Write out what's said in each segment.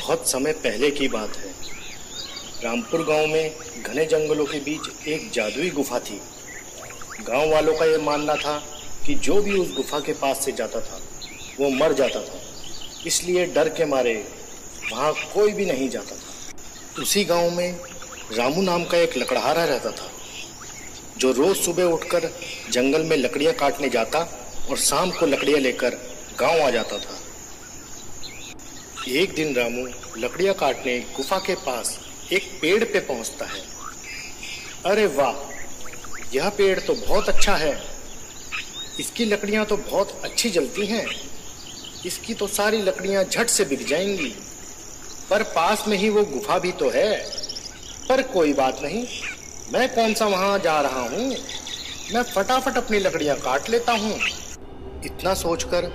बहुत समय पहले की बात है। रामपुर गांव में घने जंगलों के बीच एक जादुई गुफा थी। गांव वालों का यह मानना था कि जो भी उस गुफा के पास से जाता था वो मर जाता था, इसलिए डर के मारे वहां कोई भी नहीं जाता था। उसी गांव में रामू नाम का एक लकड़हारा रहता था, जो रोज सुबह उठकर जंगल में लकड़ियां काटने जाता और शाम को लकड़ियां लेकर गांव आ जाता था। एक दिन रामू लकड़ियां काटने गुफा के पास एक पेड़ पे पहुंचता है। अरे वाह, यह पेड़ तो बहुत अच्छा है। इसकी लकड़ियां तो बहुत अच्छी जलती हैं। इसकी तो सारी लकड़ियां झट से बिक जाएंगी। पर पास में ही वो गुफा भी तो है। पर कोई बात नहीं, मैं कौन सा वहां जा रहा हूँ, मैं फटाफट अपनी लकड़ियां काट लेता हूँ। इतना सोचकर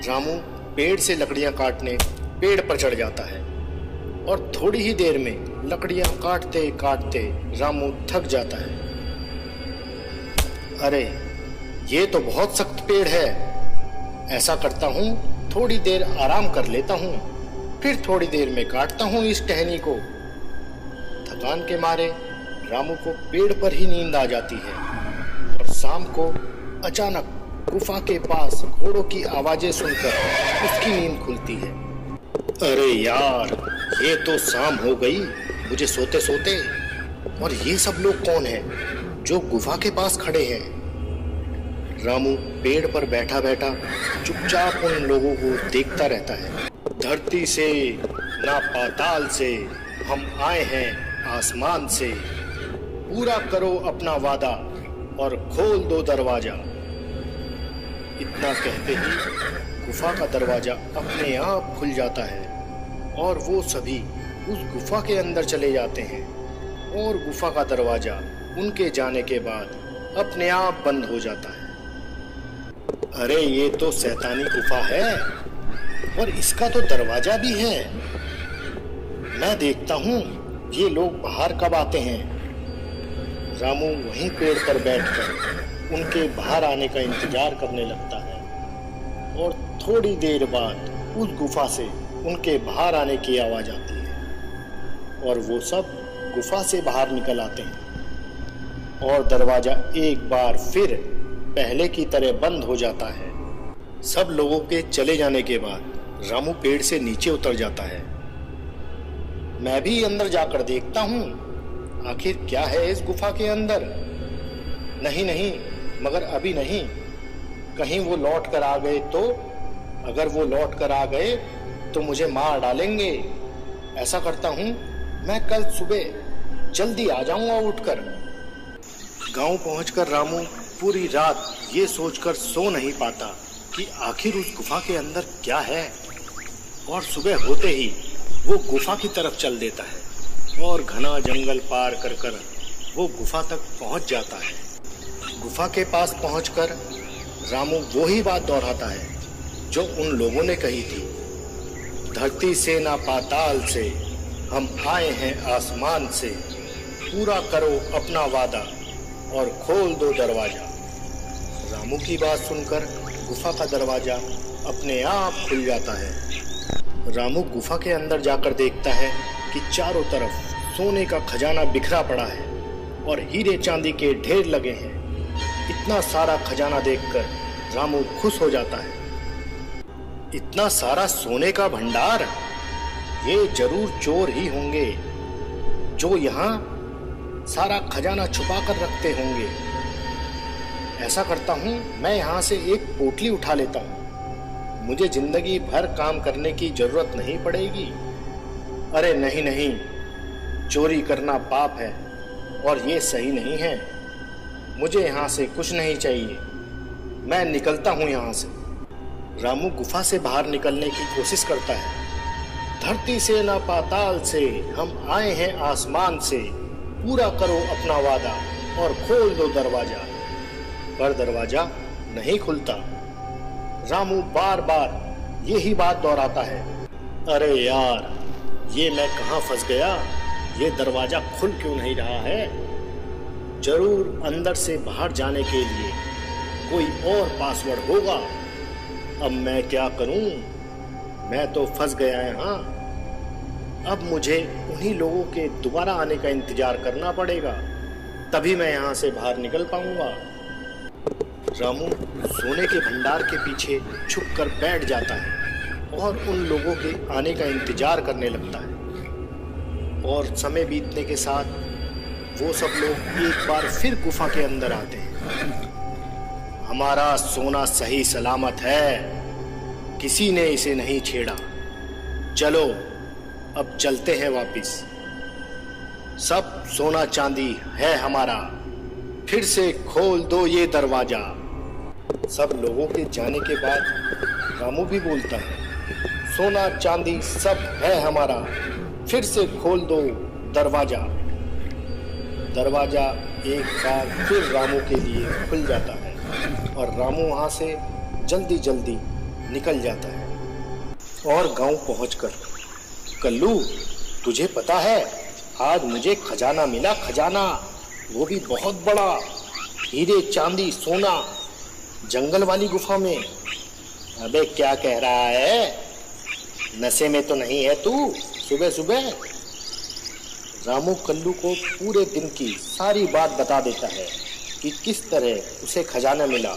रामू पेड़ से लकड़ियां काटने पेड़ पर चढ़ जाता है और थोड़ी ही देर में लकड़ियां काटते काटते रामू थक जाता है। अरे, ये तो बहुत सख्त पेड़ है। ऐसा करता हूँ, थोड़ी देर आराम कर लेता हूँ, फिर थोड़ी देर में काटता हूँ इस टहनी को। थकान के मारे रामू को पेड़ पर ही नींद आ जाती है और शाम को अचानक गुफा के पास घोड़ों की आवाजें सुनकर उसकी नींद खुलती है। अरे यार, ये तो शाम हो गई मुझे सोते सोते। और ये सब लोग कौन हैं जो गुफा के पास खड़े हैं? रामू पेड़ पर बैठा बैठा चुपचाप उन लोगों को देखता रहता है। धरती से ना पाताल से हम आए हैं आसमान से, पूरा करो अपना वादा और खोल दो दरवाजा। इतना कहते ही गुफा का दरवाजा अपने आप खुल जाता है और वो सभी उस गुफा के अंदर चले जाते हैं और गुफा का दरवाजा उनके जाने के बाद अपने आप बंद हो जाता है। अरे, ये तो शैतानी गुफा है और इसका तो दरवाजा भी है। मैं देखता हूँ ये लोग बाहर कब आते हैं। रामू वहीं पेड़ पर बैठकर उनके बाहर आने का इंतजार करने लगता है और थोड़ी देर बाद उस गुफा से उनके बाहर आने की आवाज आती है और वो सब गुफा से बाहर निकल आते हैं और दरवाजा एक बार फिर पहले की तरह बंद हो जाता है। सब लोगों के चले जाने के बाद रामू पेड़ से नीचे उतर जाता है। मैं भी अंदर जाकर देखता हूँ आखिर क्या है इस गुफा के अंदर। नहीं नहीं, मगर अभी नहीं, कहीं वो लौट कर आ गए तो। अगर वो लौट कर आ गए तो मुझे मार डालेंगे। ऐसा करता हूँ, मैं कल सुबह जल्दी आ जाऊंगा उठकर। गांव पहुंचकर रामू पूरी रात ये सोचकर सो नहीं पाता कि आखिर उस गुफा के अंदर क्या है। और सुबह होते ही वो गुफा की तरफ चल देता है और घना जंगल पार कर कर वो गुफा तक पहुंच जाता है। गुफा के पास पहुंचकर रामू वो ही बात दोहराता है जो उन लोगों ने कही थी। धरती से ना पाताल से हम आए हैं आसमान से, पूरा करो अपना वादा और खोल दो दरवाजा। रामू की बात सुनकर गुफा का दरवाजा अपने आप खुल जाता है। रामू गुफा के अंदर जाकर देखता है कि चारों तरफ सोने का खजाना बिखरा पड़ा है और हीरे चांदी के ढेर लगे हैं। इतना सारा खजाना देखकर रामू खुश हो जाता है। इतना सारा सोने का भंडार, ये जरूर चोर ही होंगे जो यहाँ सारा खजाना छुपा कर रखते होंगे। ऐसा करता हूँ, मैं यहाँ से एक पोटली उठा लेता हूँ। मुझे जिंदगी भर काम करने की जरूरत नहीं पड़ेगी। अरे नहीं नहीं, चोरी करना पाप है और ये सही नहीं है। मुझे यहाँ से कुछ नहीं चाहिए, मैं निकलता हूँ यहाँ से। रामू गुफा से बाहर निकलने की कोशिश करता है। धरती से ना पाताल से हम आए हैं आसमान से, पूरा करो अपना वादा और खोल दो दरवाजा। पर दरवाजा नहीं खुलता। रामू बार बार यही बात दोहराता है। अरे यार, ये मैं कहाँ फंस गया, ये दरवाजा खुल क्यों नहीं रहा है। जरूर अंदर से बाहर जाने के लिए कोई और पासवर्ड होगा। अब मैं क्या करूं, मैं तो फंस गया यहाँ। अब मुझे उन्हीं लोगों के दोबारा आने का इंतजार करना पड़ेगा, तभी मैं यहाँ से बाहर निकल पाऊंगा। रामू सोने के भंडार के पीछे छुपकर बैठ जाता है और उन लोगों के आने का इंतजार करने लगता है। और समय बीतने के साथ वो सब लोग एक बार फिर गुफा के अंदर आते हैं। हमारा सोना सही सलामत है, किसी ने इसे नहीं छेड़ा। चलो अब चलते हैं वापिस। सब सोना चांदी है हमारा, फिर से खोल दो ये दरवाजा। सब लोगों के जाने के बाद रामू भी बोलता है, सोना चांदी सब है हमारा, फिर से खोल दो दरवाजा। दरवाजा एक बार फिर रामू के लिए खुल जाता है और रामू वहां से जल्दी जल्दी निकल जाता है। और गांव पहुंचकर, कल्लू तुझे पता है आज मुझे खजाना मिला, खजाना, वो भी बहुत बड़ा, हीरे चांदी सोना, जंगल वाली गुफा में। अबे क्या कह रहा है, नशे में तो नहीं है तू सुबह सुबह? रामू कल्लू को पूरे दिन की सारी बात बता देता है कि किस तरह उसे खजाना मिला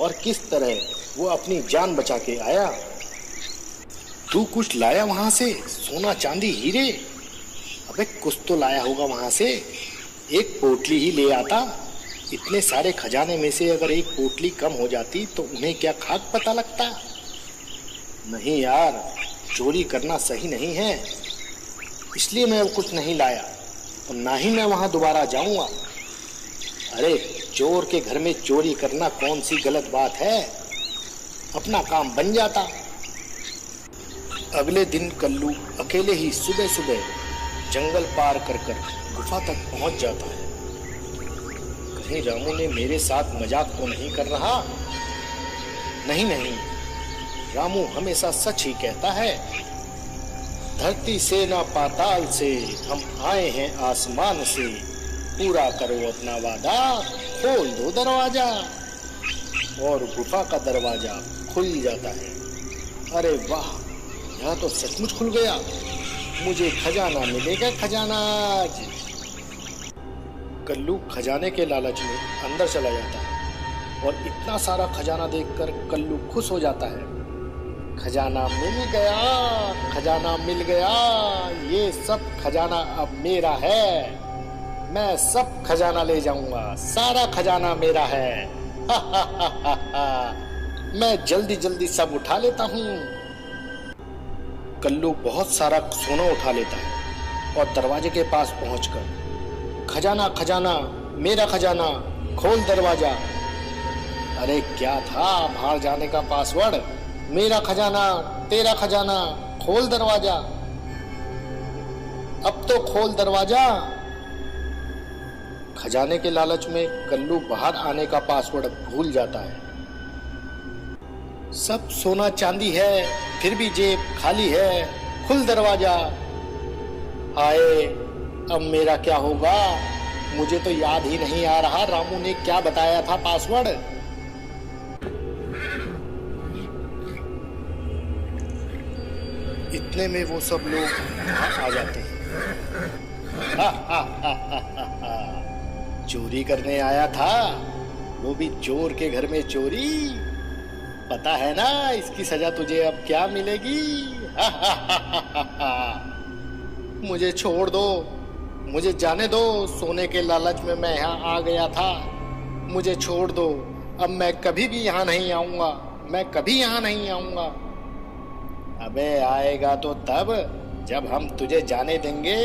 और किस तरह वो अपनी जान बचा के आया। तू कुछ लाया वहां से, सोना चांदी हीरे? अबे कुछ तो लाया होगा वहां से, एक पोटली ही ले आता। इतने सारे खजाने में से अगर एक पोटली कम हो जाती तो उन्हें क्या खाक पता लगता? नहीं यार, चोरी करना सही नहीं है, इसलिए मैं कुछ नहीं लाया और ना ही मैं वहां दोबारा जाऊंगा। अरे चोर के घर में चोरी करना कौन सी गलत बात है, अपना काम बन जाता। अगले दिन कल्लू अकेले ही सुबह सुबह जंगल पार कर गुफा तक पहुंच जाता है। कहीं रामू ने मेरे साथ मजाक तो नहीं कर रहा? नहीं नहीं, रामू हमेशा सच ही कहता है। धरती से ना पाताल से, हम आए हैं आसमान से, पूरा करो अपना वादा, खोल दो दरवाजा। और गुफा का दरवाजा खुल जाता है। अरे वाह, यहाँ तो सचमुच खुल गया, मुझे खजाना मिलेगा, खजाना आज। कल्लू खजाने के लालच में अंदर चला जाता है और इतना सारा खजाना देखकर कल्लू खुश हो जाता है। खजाना मिल गया, खजाना मिल गया, ये सब खजाना अब मेरा है, मैं सब खजाना ले जाऊंगा, सारा खजाना मेरा है। हा हा हा हा हा। मैं जल्दी जल्दी सब उठा लेता हूँ। कल्लू बहुत सारा सोना उठा लेता है और दरवाजे के पास पहुंचकर, खजाना खजाना मेरा खजाना, खोल दरवाजा। अरे क्या था बाहर जाने का पासवर्ड? मेरा खजाना तेरा खजाना, खोल दरवाजा, अब तो खोल दरवाजा। खजाने के लालच में कल्लू बाहर आने का पासवर्ड भूल जाता है। सब सोना चांदी है, फिर भी जेब खाली है, खुल दरवाजा। आए, अब मेरा क्या होगा? मुझे तो याद ही नहीं आ रहा रामू ने क्या बताया था पासवर्ड। इतने में वो सब लोग वहां आ जाते हैं। हा हा हा हा हा हा। चोरी करने आया था, वो भी चोर के घर में चोरी। पता है ना इसकी सजा तुझे अब क्या मिलेगी? हा हा हा हा हा। मुझे छोड़ दो, मुझे जाने दो, सोने के लालच में मैं यहाँ आ गया था, मुझे छोड़ दो, अब मैं कभी भी यहाँ नहीं आऊंगा, मैं कभी यहाँ नहीं आऊंगा। अबे आएगा तो तब जब हम तुझे जाने देंगे।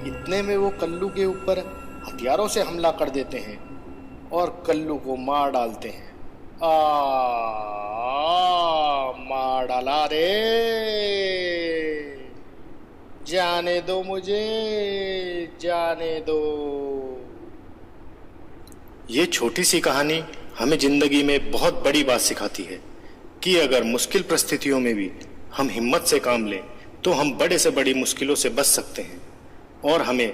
इतने में वो कल्लू के ऊपर हथियारों से हमला कर देते हैं और कल्लू को मार डालते हैं। मार डाला रे, जाने दो मुझे, जाने दो। ये छोटी सी कहानी हमें जिंदगी में बहुत बड़ी बात सिखाती है कि अगर मुश्किल परिस्थितियों में भी हम हिम्मत से काम लें तो हम बड़े से बड़ी मुश्किलों से बच सकते हैं। और हमें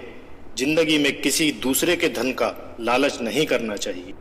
जिंदगी में किसी दूसरे के धन का लालच नहीं करना चाहिए।